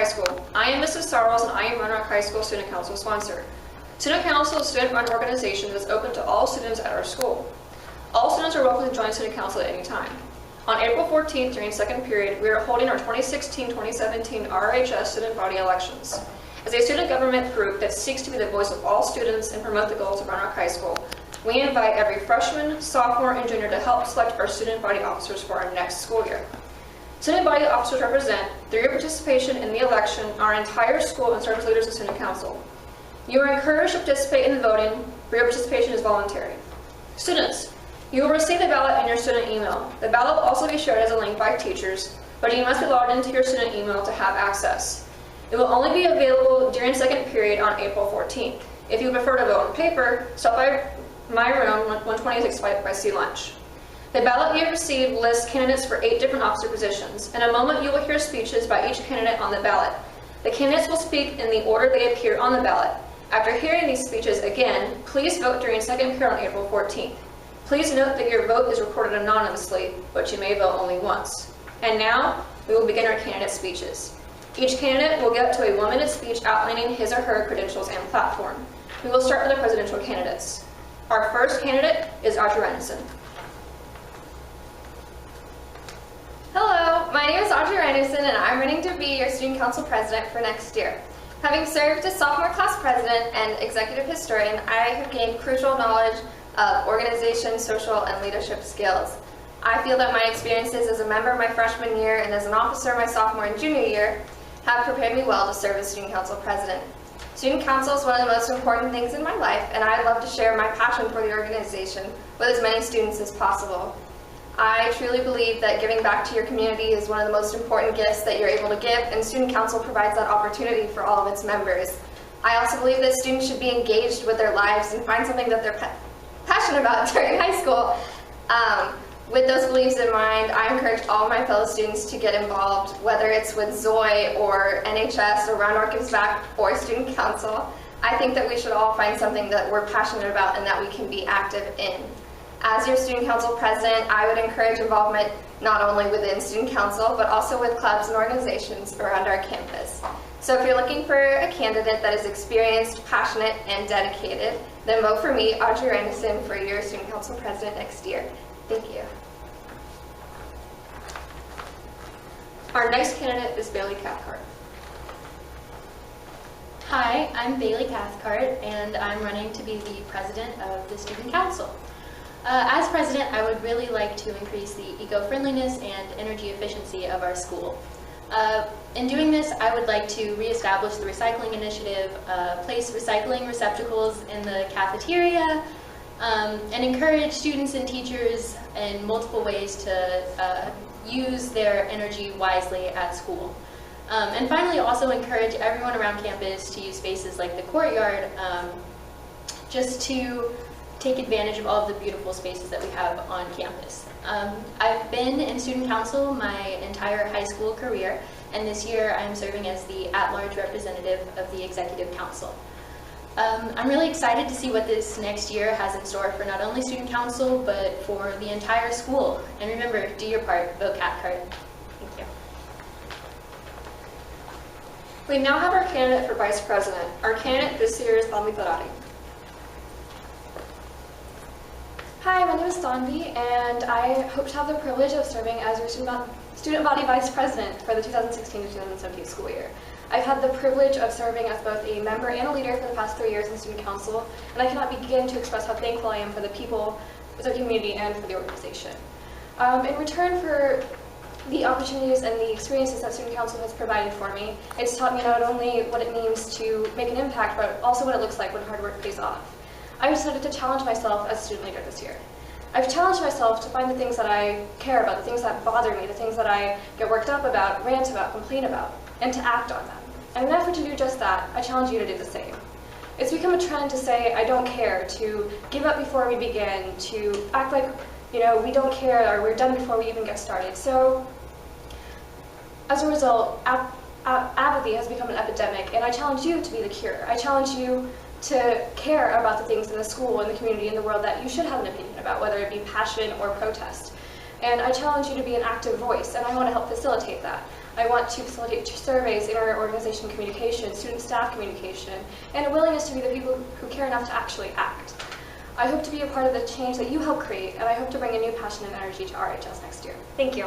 School. I am Mrs. Sarles and I am Roanoke High School Student Council sponsor. Student Council is a student-run organization that is open to all students at our school. All students are welcome to join Student Council at any time. On April 14th, during second period, we are holding our 2016-2017 RHS student body elections. As a student government group that seeks to be the voice of all students and promote the goals of Roanoke High School, we invite every freshman, sophomore, and junior to help select our student body officers for our next school year. Student body officers represent, through your participation in the election, our entire school and serve as leaders of Student Council. You are encouraged to participate in the voting, but your participation is voluntary. Students, you will receive the ballot in your student email. The ballot will also be shared as a link by teachers, but you must be logged into your student email to have access. It will only be available during second period on April 14th. If you prefer to vote on paper, stop by my room, 126 by C Lunch. The ballot you have received lists candidates for 8 different officer positions. In a moment, you will hear speeches by each candidate on the ballot. The candidates will speak in the order they appear on the ballot. After hearing these speeches again, please vote during second period on April 14th. Please note that your vote is recorded anonymously, but you may vote only once. And now, we will begin our candidate speeches. Each candidate will get to a 1-minute speech outlining his or her credentials and platform. We will start with the presidential candidates. Our first candidate is Audrey Renison. Hello, my name is Audrey Renison and I'm running to be your Student Council President for next year. Having served as sophomore class president and executive historian, I have gained crucial knowledge of organization, social, and leadership skills. I feel that my experiences as a member my freshman year and as an officer my sophomore and junior year have prepared me well to serve as Student Council President. Student Council is one of the most important things in my life, and I'd love to share my passion for the organization with as many students as possible. I truly believe that giving back to your community is one of the most important gifts that you're able to give, and Student Council provides that opportunity for all of its members. I also believe that students should be engaged with their lives and find something that they're passionate about during high school. With those beliefs in mind, I encourage all my fellow students to get involved, whether it's with ZOI or NHS or Roanoke Gives Back or Student Council. I think that we should all find something that we're passionate about and that we can be active in. As your Student Council President, I would encourage involvement not only within Student Council, but also with clubs and organizations around our campus. So if you're looking for a candidate that is experienced, passionate, and dedicated, then vote for me, Audrey Renison, for your Student Council President next year. Thank you. Our next candidate is Bailey Cathcart. Hi, I'm Bailey Cathcart, and I'm running to be the president of the Student Council. As president, I would really like to increase the eco-friendliness and energy efficiency of our school. In doing this, I would like to reestablish the recycling initiative, place recycling receptacles in the cafeteria, and encourage students and teachers in multiple ways to use their energy wisely at school. And finally, also encourage everyone around campus to use spaces like the courtyard just to take advantage of all of the beautiful spaces that we have on campus. I've been in Student Council my entire high school career, and this year I'm serving as the at-large representative of the Executive Council. I'm really excited to see what this next year has in store for not only Student Council, but for the entire school. And remember, do your part, vote Cathcart. Thank you. We now have our candidate for Vice President. Our candidate this year is Thanvi Tarari. Hi, my name is Thanvi, and I hope to have the privilege of serving as your student body vice president for the 2016 to 2017 school year. I've had the privilege of serving as both a member and a leader for the past 3 years in Student Council, and I cannot begin to express how thankful I am for the people, the community, and for the organization. In return for the opportunities and the experiences that Student Council has provided for me, it's taught me not only what it means to make an impact, but also what it looks like when hard work pays off. I decided to challenge myself as a student leader this year. I've challenged myself to find the things that I care about, the things that bother me, the things that I get worked up about, rant about, complain about, and to act on them. And in an effort to do just that, I challenge you to do the same. It's become a trend to say, I don't care, to give up before we begin, to act like, we don't care or we're done before we even get started. So, as a result, apathy has become an epidemic, and I challenge you to be the cure. I challenge you to care about the things in the school, in the community, in the world that you should have an opinion about, whether it be passion or protest. And I challenge you to be an active voice, and I want to help facilitate that. I want to facilitate surveys, inter-organization communication, student-staff communication, and a willingness to be the people who care enough to actually act. I hope to be a part of the change that you help create, and I hope to bring a new passion and energy to RHS next year. Thank you.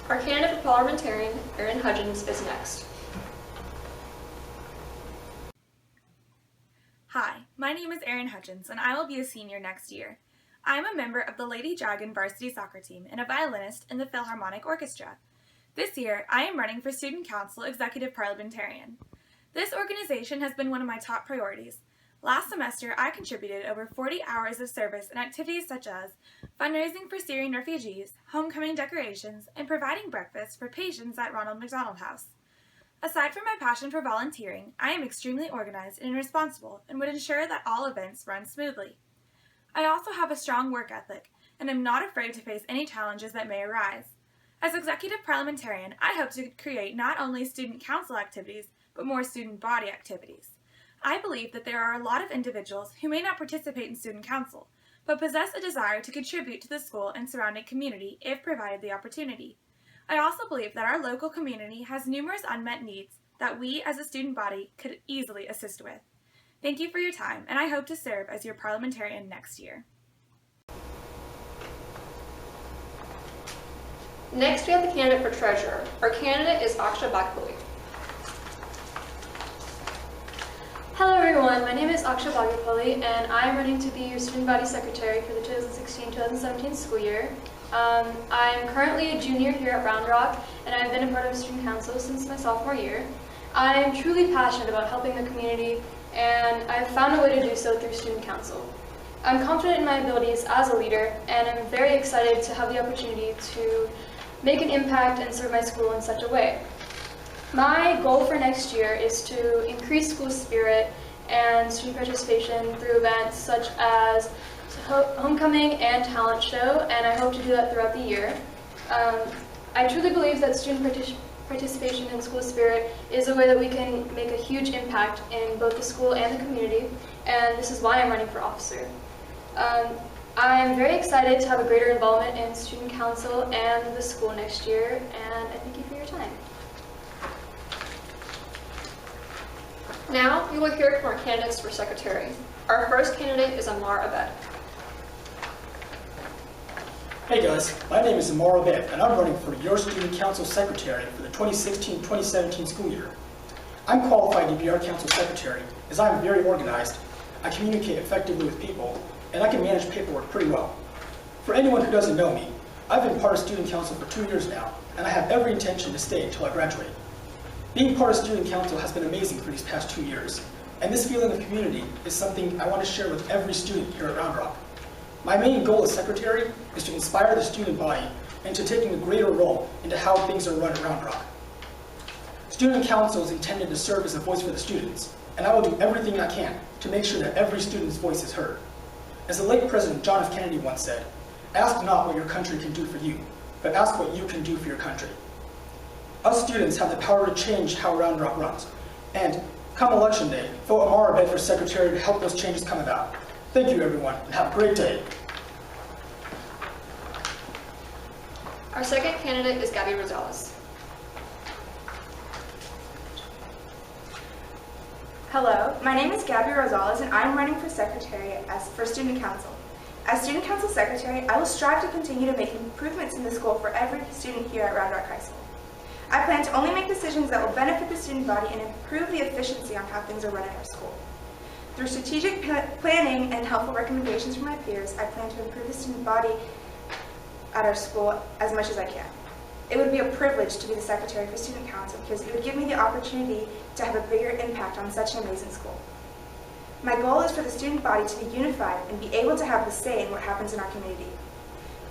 Our candidate for parliamentarian, Erin Hudgens, is next. Hi, my name is Erin Hutchins, and I will be a senior next year. I am a member of the Lady Dragon varsity soccer team and a violinist in the Philharmonic Orchestra. This year, I am running for Student Council Executive Parliamentarian. This organization has been one of my top priorities. Last semester, I contributed over 40 hours of service in activities such as fundraising for Syrian refugees, homecoming decorations, and providing breakfast for patients at Ronald McDonald House. Aside from my passion for volunteering, I am extremely organized and responsible and would ensure that all events run smoothly. I also have a strong work ethic and am not afraid to face any challenges that may arise. As executive parliamentarian, I hope to create not only student council activities, but more student body activities. I believe that there are a lot of individuals who may not participate in student council, but possess a desire to contribute to the school and surrounding community if provided the opportunity. I also believe that our local community has numerous unmet needs that we as a student body could easily assist with. Thank you for your time, and I hope to serve as your parliamentarian next year. Next, we have the candidate for treasurer. Our candidate is Aksha Bagpuli. Hello everyone, my name is Aksha Bagpuli, and I'm running to be your student body secretary for the 2016-2017 school year. I'm currently a junior here at Round Rock, and I've been a part of student council since my sophomore year. I'm truly passionate about helping the community, and I've found a way to do so through student council. I'm confident in my abilities as a leader, and I'm very excited to have the opportunity to make an impact and serve my school in such a way. My goal for next year is to increase school spirit and student participation through events such as homecoming and talent show, and I hope to do that throughout the year. I truly believe that student participation in school spirit is a way that we can make a huge impact in both the school and the community, and this is why I'm running for officer. I'm very excited to have a greater involvement in student council and the school next year, and I thank you for your time. Now, you will hear from our candidates for secretary. Our first candidate is Amar Abed. Hey guys, my name is Amar Abed, and I'm running for your student council secretary for the 2016-2017 school year. I'm qualified to be our council secretary as I'm very organized, I communicate effectively with people, and I can manage paperwork pretty well. For anyone who doesn't know me, I've been part of student council for 2 years now, and I have every intention to stay until I graduate. Being part of student council has been amazing for these past 2 years, and this feeling of community is something I want to share with every student here at Round Rock. My main goal as secretary is to inspire the student body into taking a greater role into how things are run at Round Rock. Student council is intended to serve as a voice for the students, and I will do everything I can to make sure that every student's voice is heard. As the late President John F. Kennedy once said, "Ask not what your country can do for you, but ask what you can do for your country." Us students have the power to change how Round Rock runs, and come election day, vote Amar Abed for secretary to help those changes come about. Thank you everyone, and have a great day. Our second candidate is Gabby Rosales. Hello, my name is Gabby Rosales, and I'm running for secretary for student council. As student council secretary, I will strive to continue to make improvements in the school for every student here at Round Rock High School. I plan to only make decisions that will benefit the student body and improve the efficiency on how things are run at our school. Through strategic planning and helpful recommendations from my peers, I plan to improve the student body at our school as much as I can. It would be a privilege to be the secretary for student council because it would give me the opportunity to have a bigger impact on such an amazing school. My goal is for the student body to be unified and be able to have the say in what happens in our community.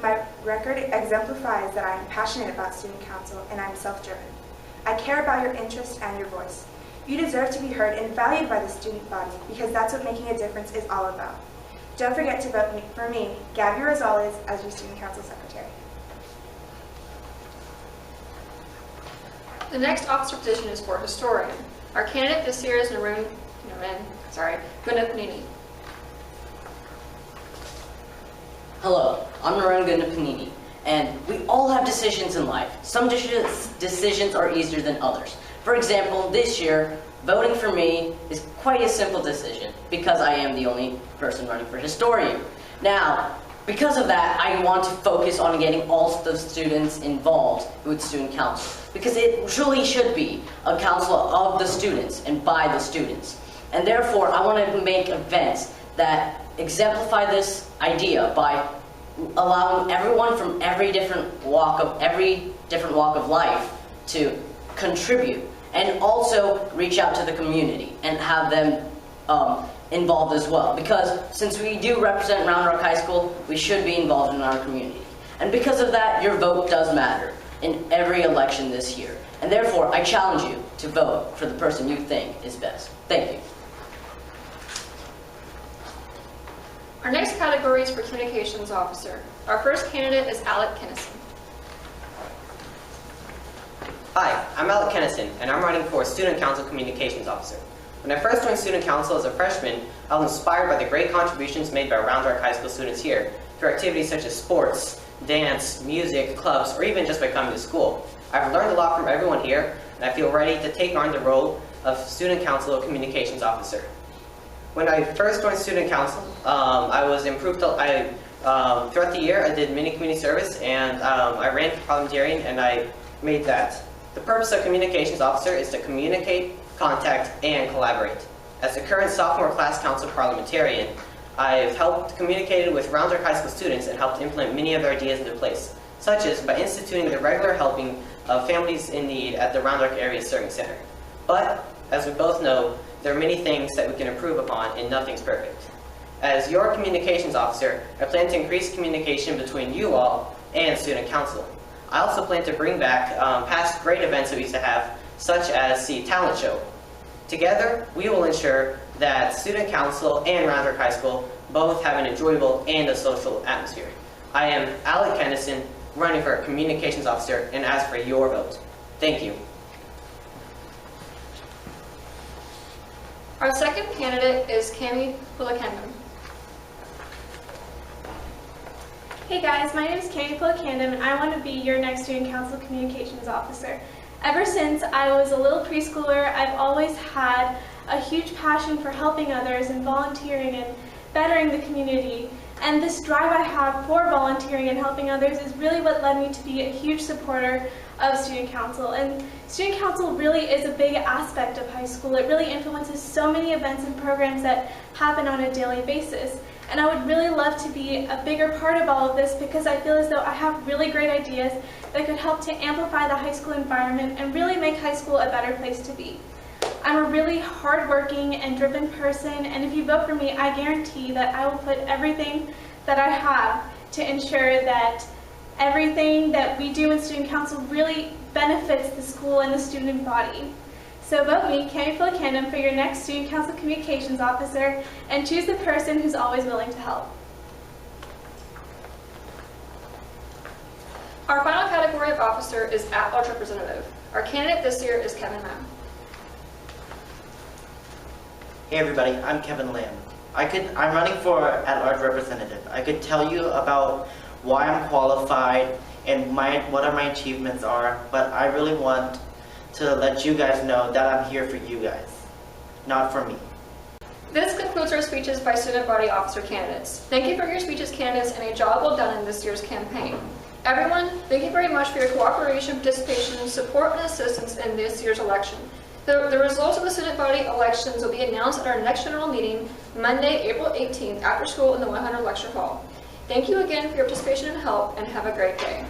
My record exemplifies that I am passionate about student council and I am self-driven. I care about your interest and your voice. You deserve to be heard and valued by the student body because that's what making a difference is all about. Don't forget to vote for me, Gabby Rosales, as your student council secretary. The next officer position is for historian. Our candidate this year is Guna Panini. Hello, I'm Narendra Panini, and decisions in life. Some decisions are easier than others. For example, this year, voting for me is quite a simple decision because I am the only person running for historian. Now, because of that, I want to focus on getting all of the students involved with student council, because it truly should be a council of the students and by the students. And therefore, I want to make events that exemplify this idea by allowing everyone from every different walk of life to contribute, and also reach out to the community and have them involved as well. Because since we do represent Round Rock High School, we should be involved in our community. And because of that, your vote does matter in every election this year. And therefore, I challenge you to vote for the person you think is best. Thank you. Our next category is for Communications Officer. Our first candidate is Alec Kennison. Hi, I'm Alec Kennison, and I'm running for Student Council Communications Officer. When I first joined Student Council as a freshman, I was inspired by the great contributions made by Round Rock High School students here through activities such as sports, dance, music, clubs, or even just by coming to school. I've learned a lot from everyone here, and I feel ready to take on the role of Student Council Communications Officer. When I first joined Student Council, I was improved. Throughout the year, I did mini community service, and I ran for parliamentarian, and I made that. The purpose of Communications Officer is to communicate, contact, and collaborate. As the current sophomore class council parliamentarian, I've helped communicate with Round Rock High School students and helped implement many of their ideas into place, such as by instituting the regular helping of families in need at the Round Rock Area Serving Center. But, as we both know, there are many things that we can improve upon, and nothing's perfect. As your communications officer, I plan to increase communication between you all and Student Council. I also plan to bring back past great events that we used to have, such as the talent show. Together, we will ensure that Student Council and Round Rock High School both have an enjoyable and a social atmosphere. I am Alec Kennison, running for Communications Officer, and ask for your vote. Thank you. Our second candidate is Cami Pulakendam. Hey guys, my name is Cami Pulakendam, and I want to be your next Student Council Communications Officer. Ever since I was a little preschooler, I've always had a huge passion for helping others and volunteering and bettering the community. And this drive I have for volunteering and helping others is really what led me to be a huge supporter of Student Council. And Student Council really is a big aspect of high school. It really influences so many events and programs that happen on a daily basis. And I would really love to be a bigger part of all of this because I feel as though I have really great ideas that could help to amplify the high school environment and really make high school a better place to be. I'm a really hardworking and driven person, and if you vote for me, I guarantee that I will put everything that I have to ensure that everything that we do in Student Council really benefits the school and the student body. So vote me, Cami Pulakendam, for your next Student Council Communications Officer, and choose the person who's always willing to help. Our final category of officer is at-large representative. Our candidate this year is Kevin Lamb. Hey everybody, I'm Kevin Lamb. I'm running for at-large representative. I could tell you about why I'm qualified and what my achievements are, but I really want to let you guys know that I'm here for you guys, not for me. This concludes our speeches by student body officer candidates. Thank you for your speeches, candidates, and a job well done in this year's campaign. Everyone, thank you very much for your cooperation, participation, support, and assistance in this year's election. The results of the student body elections will be announced at our next general meeting, Monday, April 18th, after school in the 100 Lecture Hall. Thank you again for your participation and help, and have a great day.